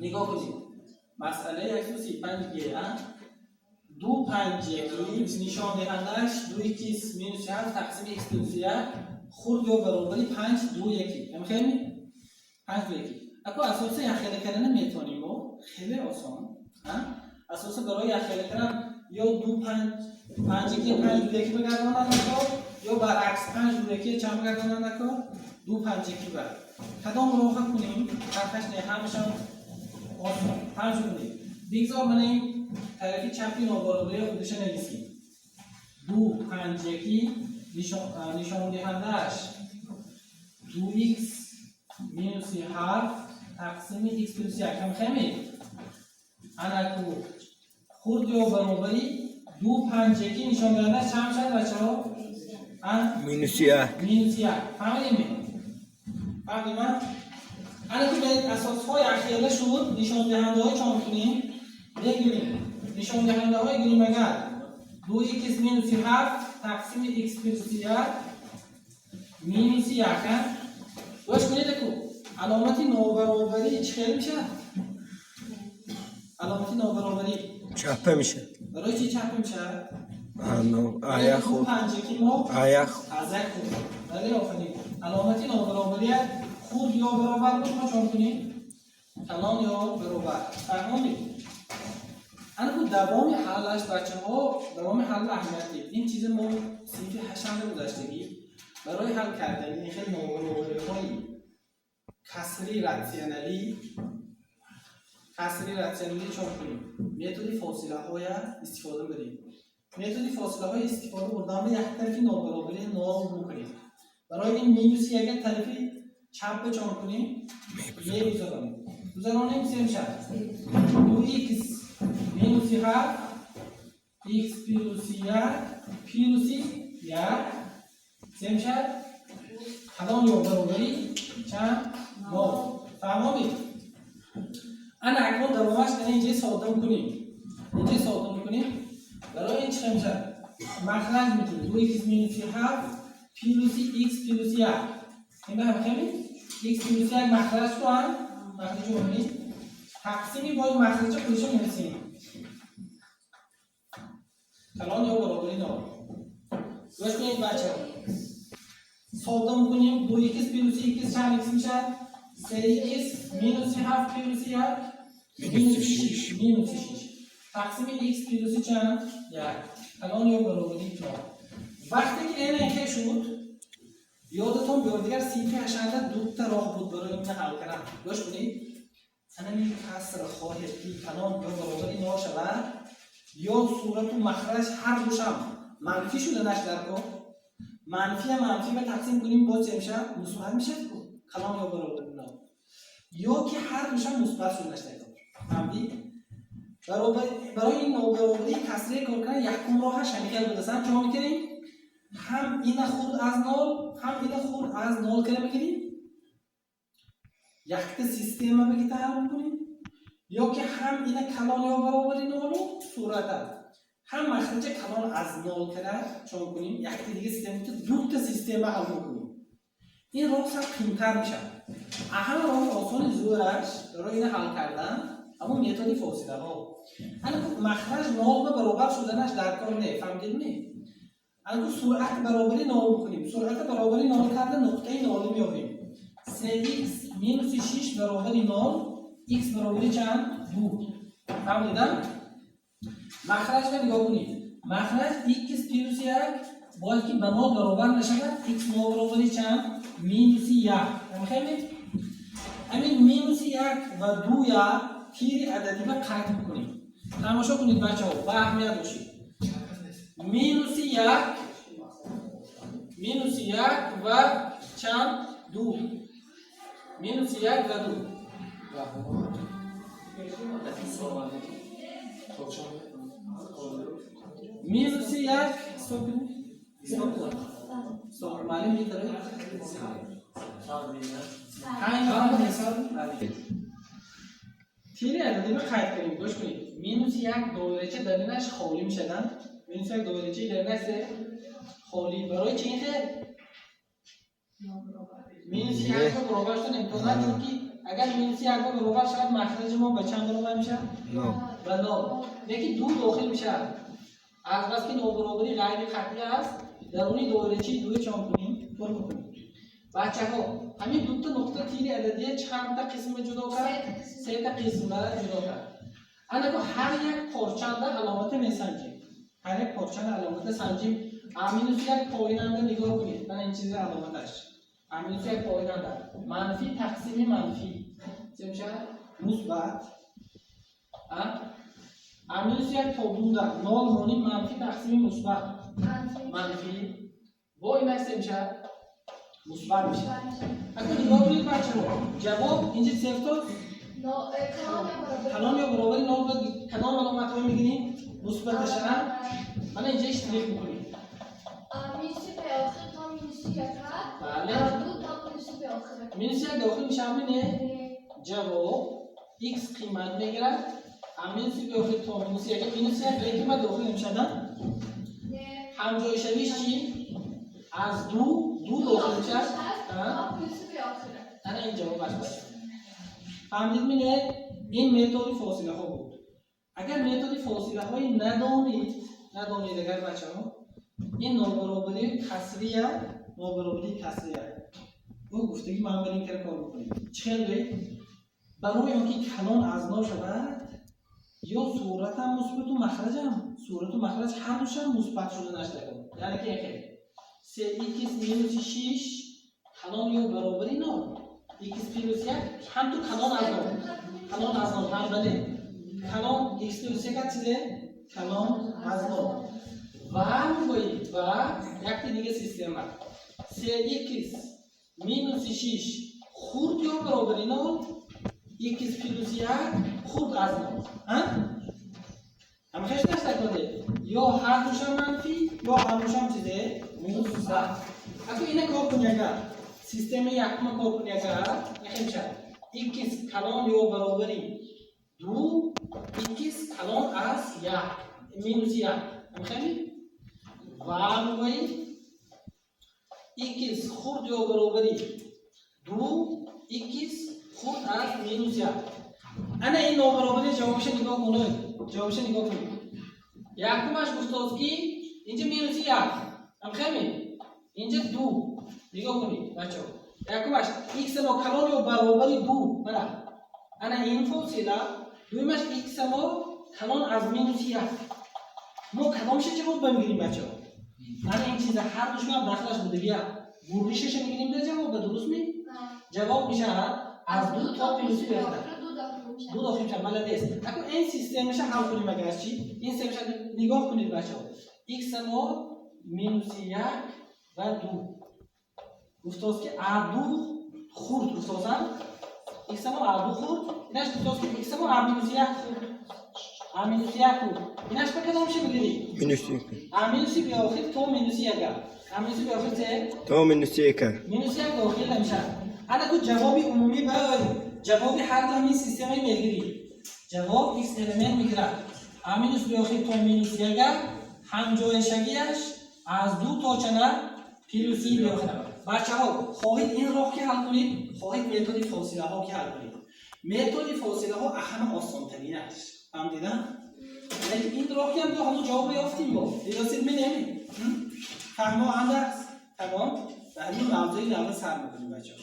نگاه کنید مسئله 135 دو پنجه نشان دهندش 2x مینوس 7 تقسیم x پلس 1 خورد یا برابری 5 2 1 هم خیلی 5 2 1 اكو اساس یخیله کردن میتونیم و خیلی آسان اساس برای یخیله کردن یا 2 5 5 1 5 2 1 بگردانند کار یا برعکس 5 2 1 چند بگردانند کار 2 5 1 بر کدام رو خط کنیم حرفش نه همشون آسان 5 کنیم بگذار منیم طرفی چپی نابرابری خودش نویسیم 2 5 1 نشان دهندش 2x مینوس 7 تقسیم x پلس 1 هم خیلی انکو خورد یا برابری 2 5 1 نشان دهندش چند شد بچه ها؟ مینوس 1 فهمیدیم؟ انکو به اساس های اخیره شد نشان دهنده های چون کنیم بگیریم نشان دهنده های گیریم اگر 2x مینوس 7 تقسیم x پلس 1 مینوس 1 باش کنید اکو علامت نابرابری چه خیلی میشه؟ علامت نابرابری چپه میشه برای چی چپه میشه؟ آیا خود آیا خود بله آفرین علامت نابرابری خود یا برابر بود ما چون کنیم کلان یا برابر فهمید انا بود دوام حلش بچه ها دوام حل اهمیتی این چیز ما صنف هشتم گذشتگی برای حل کردن این خیلی نابرابری های کسری راسیونالی چون کنیم متد فاصله های استفاده بریم متد فاصله های استفاده بردن یک طرفی نابرابری نام میکنیم برای این مینوس یک طرفی چپ چون کنیم یه بذارانیم سیم شد 2x مینوس 7 x پلس 1 سیم شد کدام یا برابری چند ما فهمید انا اکنون دوامش اینجا ساده میکنیم برای این چه میشه مخرج میتونیم 2x مینوس 7 پلس x پلس 1 این به هم خیلی x پلس 1 مخرج تو هم مخرج رو ببینید تقسیمی با مخرج خودش رو می‌نویسیم کلان یا برابری نام گوش کنید بچه‌ها ساده میکنیم 2x پلس x چند x میشه 3x مینوس 7 پلس 1 مینوس 6 تقسیم x پلس چند 1 کلان یا برابری نام وقتی که این که شد یادتون بیاد دیگر سیفی هشنده دو تا راه بود برای این حل کردن گوش کنید همین کسر خواهد که کلان یا برابری نام شود یا صورت و مخرج هر دوش هم منفی شده نش در کن منفی به تقسیم کنیم باز چه میشه؟ مثبت میشه کلان یا برابری نام یا که هر دوش هم مثبت شده نش در کن فهمید؟ برای این نابرابری کسری کار کردن یکم راه شمیکل بدستن چه میکنیم؟ هم این خود از نال هم این خود از نال کنه بگیریم یک سیستم بگیریم حل میکنیم یا که هم این کلان یا برابری نالو صورت هم مخرج کلان از نال کنه چون کنیم یک دیگه سیستم که دو تا سیستم حل میکنیم این راه سخت کمتر میشه اهم راه آسان زورش برای این حل کردن اما متد فاصله ها اما مخرج نال به برابر شدنش در کار نه فهمیدید نه اگه سرعت برابری نال میکنیم سرعت برابری نال کرده نقطه نالی میابیم 3x مینوس 6 برابری نال x برابری چند؟ 2 فهمیدم؟ مخرج رو نگاه کنید مخرج x پلس 1 باید که به نال برابر نشود x نال برابری چند؟ مینوس 1 فهمید؟ همین مینوس 1 و 2 تیر عددی به قطع میکنیم تماشا کنید بچه ها با اهمیت باشید مینوس 1 و چند؟ 2 مینوس 1 و 2 مینوس 1 استاپ معلوم میتره تیر عددی رو قطع کنیم گوش کنید مینوس 1 دایره‌چه درونش خالی میشدن مینوس 1 دایره‌چه درونش خالی برای چه این خیلی مینوس 1 رو برابر شدن امتحان چون که اگر مینوس 1 برابر شود مخرج ما به چند برابر میشه؟ نو. به 9. یکی 2 داخل میشه. از بس که نابرابری غیر خطی است درونی دایره چی 2 چون کنیم پر میکنیم. بچه‌ها همین دو تا نقطه تیر عددی چند تا قسم جدا کرد؟ 3 تا قسم را جدا کرد. انا هر یک پرچند علامت میسنجیم. هر یک پرچند علامت سنجیم. امینوس 1 پاییننده نگاه کنید. من این چیز علامتش. امینوس 1 پاییننده. منفی تقسیم منفی. چه میشه؟ مثبت. امینوس 1 تابونده. نال مونی منفی تقسیم مثبت. منفی. با این چه میشه؟ مثبت میشه. اگه نگاه کنید بچه‌ها جواب اینجا صفر تا کلان یا برابری نال و کلان علامت رو میگیریم مثبتش هم من اینجا اشتراک میکنیم. مینوس به آخر تا مینوس 1 بله. دو تا مینوس به آخر. مینوس 1 داخل میشه همینه. جواب x قیمت میگیرد. مینوس به آخر تا مینوس 1 مینوس 1 قیمت داخل نمیشه دن. همجای شویش چی؟ از دو داخل میشه. انا این جوابش باشه. فهمید مینه این متد فاصله ها بود. اگر متد فاصله های ندانید اگر بچه‌ها این نابرابری کسریه او گفتگی من بریم که کار بکنیم. چطوری؟ برای اینکه کلان از نو شود یا صورت هم مثبت و مخرج هم صورت و مخرج هر دوش هم مثبت شده نشده. یعنی که خیلی 3x مینوس 6 کلان یا برابری نو x پلوس 1 هم تو کلان از نو هم بله کلان x پلوس 1 چیزه کلان از نو و میگویید و یک دیگه سیستم هست 3x مینوس 6 خورد یا برابری نو x پلوس 1 خورد از نو هم خیش نشته کنده یا هر دوش هم منفی یا هر دوش هم چیزه مثبت. اگه اینه کار کنی اگر سیستم یکم کار کنی اگر نخیم شد x کلان یا برابری 2 x کلان از 1 مینوس 1 هم خیلی و میگوییم x خورد یا برابری 2 x خورد از مینوس 1. انا این نابرابری جوابش نگاه کنید. یکمش گفتاست که اینجا مینوس 1 هم خیلی اینجا 2 نگاه کنید بچه‌ها یکمش x ما کلان یا برابری 2 بله انا این فاصله دومش x ما کلان از مینوس 1 ما کدامش جواب بگیریم بچه‌ها انا این چیز هر دوش هم داخلش بوده بیا گوریشش میگیریم به جواب درست می جواب میشه از 2 تا پلوس بهتر 2 داخل میشه بلد است. اگه این سیستمش حل کنیم اگر چی این سیستمش نگاه کنید بچه‌ها x ما مینوس 1 و 2 گفتاست که a2 خورد گفتاستن x ما a2 خورد اینش گفتاست که x ما a-1 خورد a-1 خورد اینش به کدام میشه میگیری مینوس 1 a-1 به آخر تو مینوس 1 a-1 به آخر چه تو مینوس 1 مینوس 1 داخل نمیشه. الان تو جوابی عمومی جوابی هر دو همین سیستمی میگیری جواب x المنت میگیره a- به آخر تا مینوس 1 هم جای شگیش از 2 تا چند پلوسی به آخر. بچه‌ها خواهید این راه که حل کنید خواهید متد فاصله ها که حل کنید. متد فاصله ها اهم آسان ترین است فهمیدن؟ ولی این راه که هم تو همون جواب یافتیم با درست می‌نیم فهم ها هم است تمام و همین موضوعی رو سر می‌کنیم بچه‌ها.